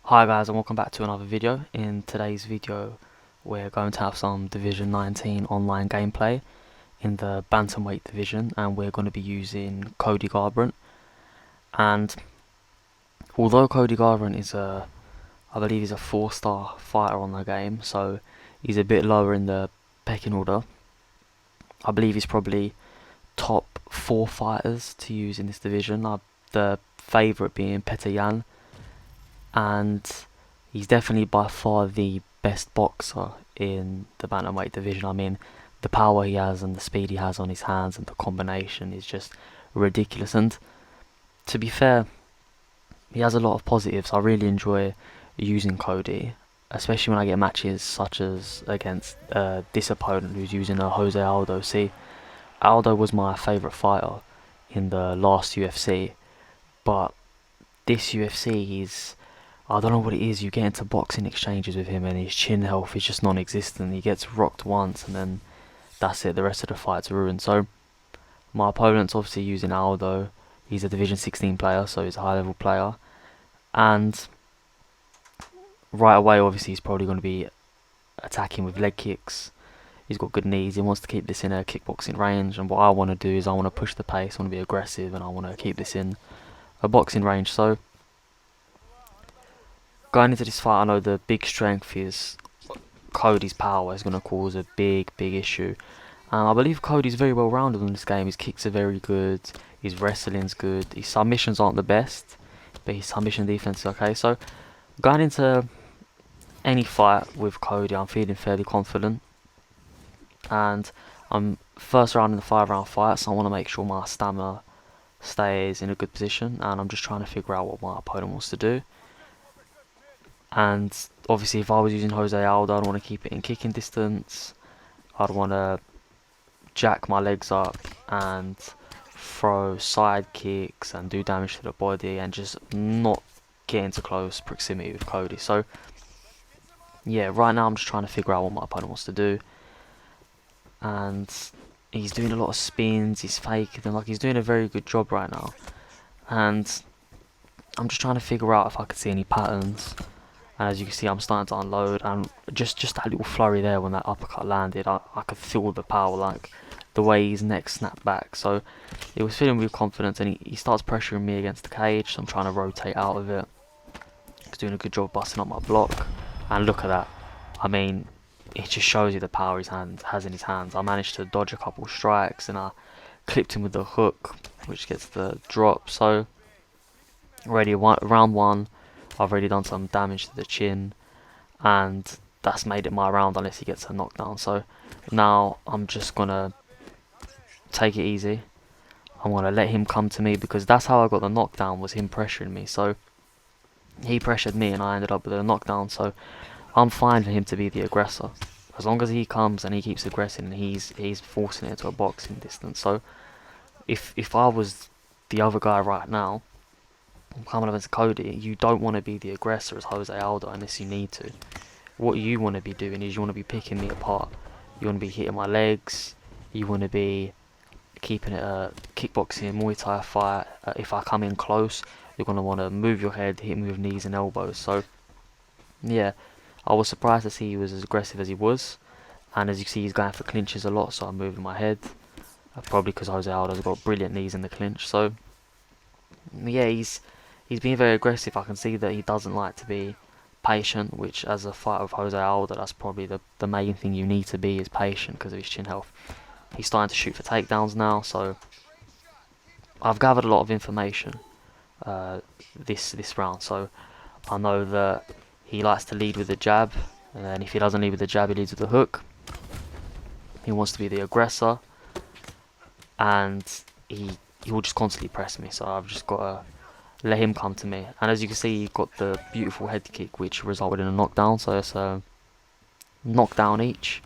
Hi guys, and welcome back to another video. In today's video we're going to have some Division 19 online gameplay in the Bantamweight division, and we're going to be using Cody Garbrandt. And although Cody Garbrandt is I believe he's a 4-star fighter on the game, so he's a bit lower in the pecking order. I believe he's probably top 4 fighters to use in this division, the favourite being Yan, and he's definitely by far the best boxer in the bantamweight division. I mean, the power he has and the speed he has on his hands and the combination is just ridiculous. And to be fair, he has a lot of positives. I really enjoy using Cody, especially when I get matches such as against this opponent who's using a Jose Aldo. See, Aldo was my favourite fighter in the last UFC, but this UFC, I don't know what it is. You get into boxing exchanges with him and his chin health is just non-existent. He gets rocked once and then that's it. The rest of the fight's ruined. So my opponent's obviously using Aldo. He's a Division 16 player, so he's a high-level player. And right away, obviously, he's probably going to be attacking with leg kicks. He's got good knees. He wants to keep this in a kickboxing range. And what I want to do is I want to push the pace. I want to be aggressive, and I want to keep this in a boxing range. So going into this fight, I know the big strength is Cody's power is going to cause a big issue. I believe Cody's very well rounded in this game. His kicks are very good. His wrestling's good. His submissions aren't the best, but his submission defense is okay. So going into any fight with Cody, I'm feeling fairly confident. And I'm first round in the 5-round fight, so I want to make sure my stamina stays in a good position. And I'm just trying to figure out what my opponent wants to do. And obviously, if I was using Jose Aldo, I'd want to keep it in kicking distance. I'd want to jack my legs up and throw side kicks and do damage to the body and just not get into close proximity with Cody. So yeah, right now I'm just trying to figure out what my opponent wants to do. And he's doing a lot of spins, he's faking them, like he's doing a very good job right now. And I'm just trying to figure out if I can see any patterns. And as you can see, I'm starting to unload, and just that little flurry there when that uppercut landed, I could feel the power, like the way his neck snapped back. So it was filling with confidence, and he starts pressuring me against the cage, so I'm trying to rotate out of it. He's doing a good job busting up my block, and look at that. I mean, it just shows you the power he has in his hands. I managed to dodge a couple strikes, and I clipped him with the hook, which gets the drop. So already round 1. I've already done some damage to the chin, and that's made it my round unless he gets a knockdown. So now I'm just going to take it easy. I'm going to let him come to me, because that's how I got the knockdown, was him pressuring me. So he pressured me and I ended up with a knockdown. So I'm fine for him to be the aggressor, as long as he comes and he keeps aggressing and he's forcing it to a boxing distance. So if I was the other guy right now, coming up against Cody, you don't want to be the aggressor as Jose Aldo unless you need to. What you want to be doing is you want to be picking me apart. You want to be hitting my legs. You want to be keeping it a kickboxing, Muay Thai fight. If I come in close, you're going to want to move your head, hit me with knees and elbows. So yeah, I was surprised to see he was as aggressive as he was. And as you can see, he's going for clinches a lot, so I'm moving my head. Probably because Jose Aldo's got brilliant knees in the clinch. So yeah, he's being very aggressive. I can see that he doesn't like to be patient, which as a fighter with Jose Aldo, that's probably the main thing you need to be, is patient, because of his chin health. He's starting to shoot for takedowns now, so I've gathered a lot of information this round. So I know that he likes to lead with the jab, and then if he doesn't lead with the jab, he leads with the hook. He wants to be the aggressor, and he will just constantly press me, so I've just got to let him come to me. And as you can see, he got the beautiful head kick, which resulted in a knockdown. So it's a knockdown each,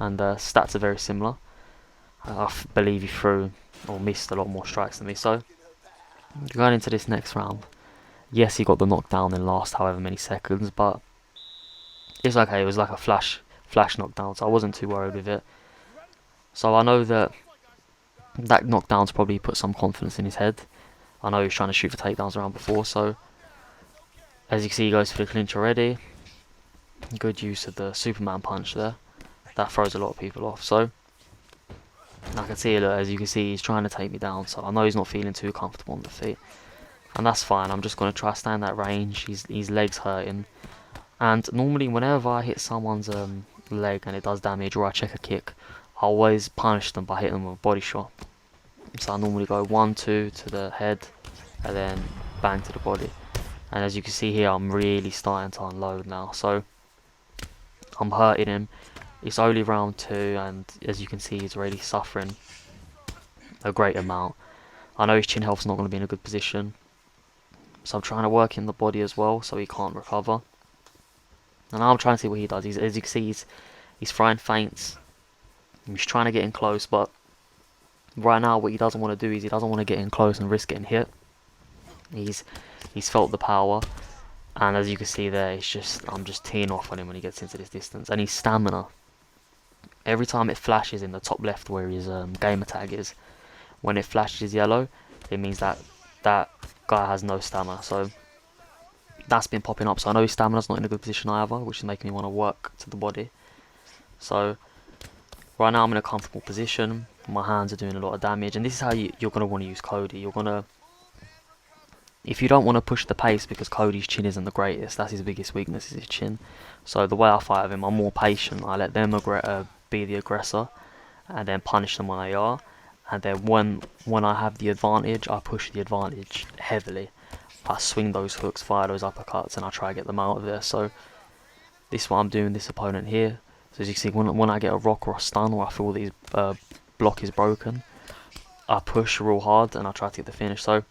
and the stats are very similar. I believe he threw or missed a lot more strikes than me. So going into this next round, yes, he got the knockdown in last however many seconds, but it's okay. It was like a flash knockdown, so I wasn't too worried with it. So I know that knockdown's probably put some confidence in his head. I know he was trying to shoot for takedowns around before, so As you can see, he goes for the clinch already. Good use of the Superman punch there. That throws a lot of people off. So I can see, as you can see, he's trying to take me down. So I know he's not feeling too comfortable on the feet, and that's fine. I'm just going to try to stand that range. His legs hurting, and normally whenever I hit someone's leg and it does damage, or I check a kick, I always punish them by hitting them with a body shot. So I normally go 1-2 to the head, and then bang to the body. And as you can see here, I'm really starting to unload now. So I'm hurting him. It's only round 2, and as you can see, he's already suffering a great amount. I know his chin health's not going to be in a good position, so I'm trying to work in the body as well, so he can't recover. And now I'm trying to see what he does. As you can see, he's throwing feints. He's trying to get in close, but right now what he doesn't want to do is he doesn't want to get in close and risk getting hit. He's felt the power, and as you can see there, I'm just teeing off on him when he gets into this distance. And his stamina, every time it flashes in the top left where his gamer tag is, when it flashes yellow, it means that that guy has no stamina. So that's been popping up. So I know his stamina's not in a good position either, which is making me want to work to the body. So right now I'm in a comfortable position. My hands are doing a lot of damage, and this is how you're going to want to use Cody. If you don't want to push the pace, because Cody's chin isn't the greatest, that's his biggest weakness, is his chin. So the way I fight with him, I'm more patient. I let them be the aggressor, and then punish them when they are. And then when I have the advantage, I push the advantage heavily. I swing those hooks, fire those uppercuts, and I try to get them out of there. So this is what I'm doing this opponent here. So as you can see, when I get a rock or a stun, or I feel that his block is broken, I push real hard and I try to get the finish. So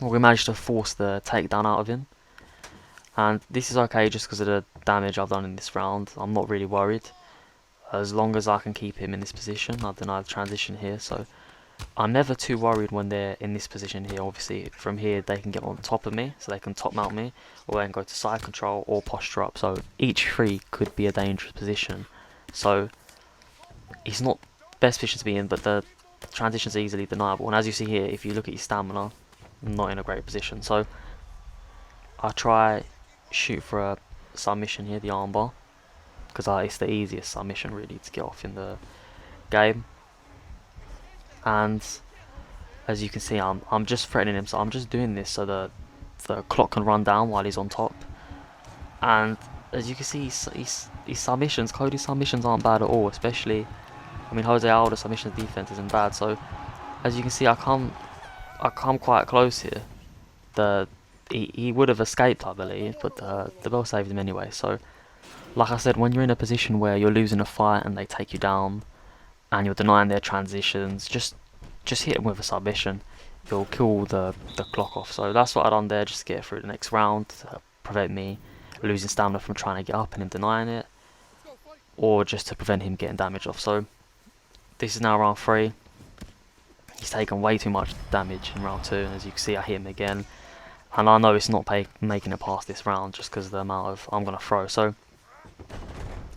we managed to force the takedown out of him, and this is okay just because of the damage I've done in this round. I'm not really worried as long as I can keep him in this position. I deny the transition here, so I'm never too worried when they're in this position here. Obviously from here they can get on top of me, so they can top mount me, or they can go to side control or posture up. So each three could be a dangerous position, so it's not best position to be in, but the transitions are easily deniable. And as you see here, if you look at his stamina, not in a great position. So I try shoot for a submission here, the armbar, because it's the easiest submission really to get off in the game. And as you can see, I'm just threatening him, so I'm just doing this so the clock can run down while he's on top. And as you can see, his submissions, Cody's submissions aren't bad at all, especially, I mean, Jose Aldo's submission defense isn't bad. So as you can see, I come quite close here. He would have escaped, I believe, but the bell saved him anyway. So like I said, when you're in a position where you're losing a fight and they take you down and you're denying their transitions, just hit them with a submission. You'll kill the clock off. So that's what I done there, just to get through the next round, to prevent me losing stamina from trying to get up and him denying it, or just to prevent him getting damage off. So this is now round 3. He's taken way too much damage in round 2, and as you can see, I hit him again, and I know it's not making it past this round just because of the amount of I'm going to throw. So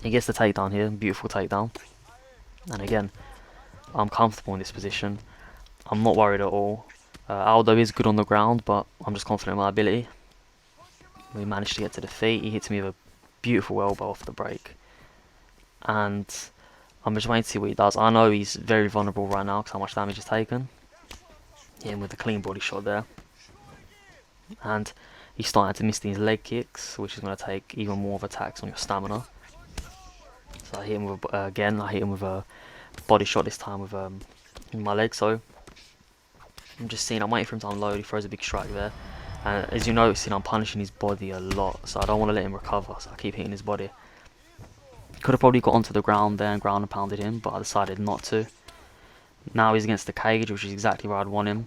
he gets the takedown here, beautiful takedown, and again, I'm comfortable in this position. I'm not worried at all. Aldo is good on the ground, but I'm just confident in my ability. We managed to get to the feet. He hits me with a beautiful elbow off the break, and I'm just waiting to see what he does. I know he's very vulnerable right now because how much damage he's taken. Hit him with a clean body shot there. And he's starting to miss these leg kicks, which is going to take even more of attacks on your stamina. So I hit him with, again, I hit him with a body shot, this time with my leg. So I'm just seeing, I'm waiting for him to unload. He throws a big strike there. And as you notice, I'm punishing his body a lot, so I don't want to let him recover, so I keep hitting his body. Could have probably got onto the ground there and ground and pounded him, but I decided not to. Now he's against the cage, which is exactly where I'd want him.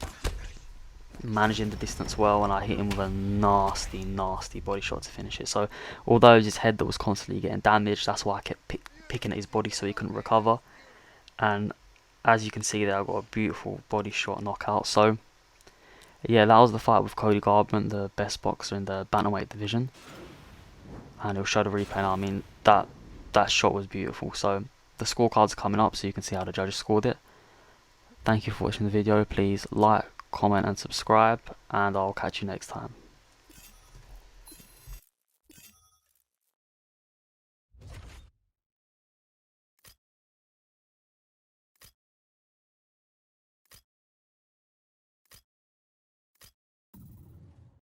Managing the distance well, and I hit him with a nasty, nasty body shot to finish it. So although it was his head that was constantly getting damaged, that's why I kept picking at his body so he couldn't recover. And as you can see there, I got a beautiful body shot knockout. So yeah, that was the fight with Cody Garbrandt, the best boxer in the Bantamweight division. And it'll show the replay now. I mean, that shot was beautiful. So the scorecards are coming up so you can see how the judges scored it. Thank you for watching the video. Please like, comment and subscribe, and I'll catch you next time.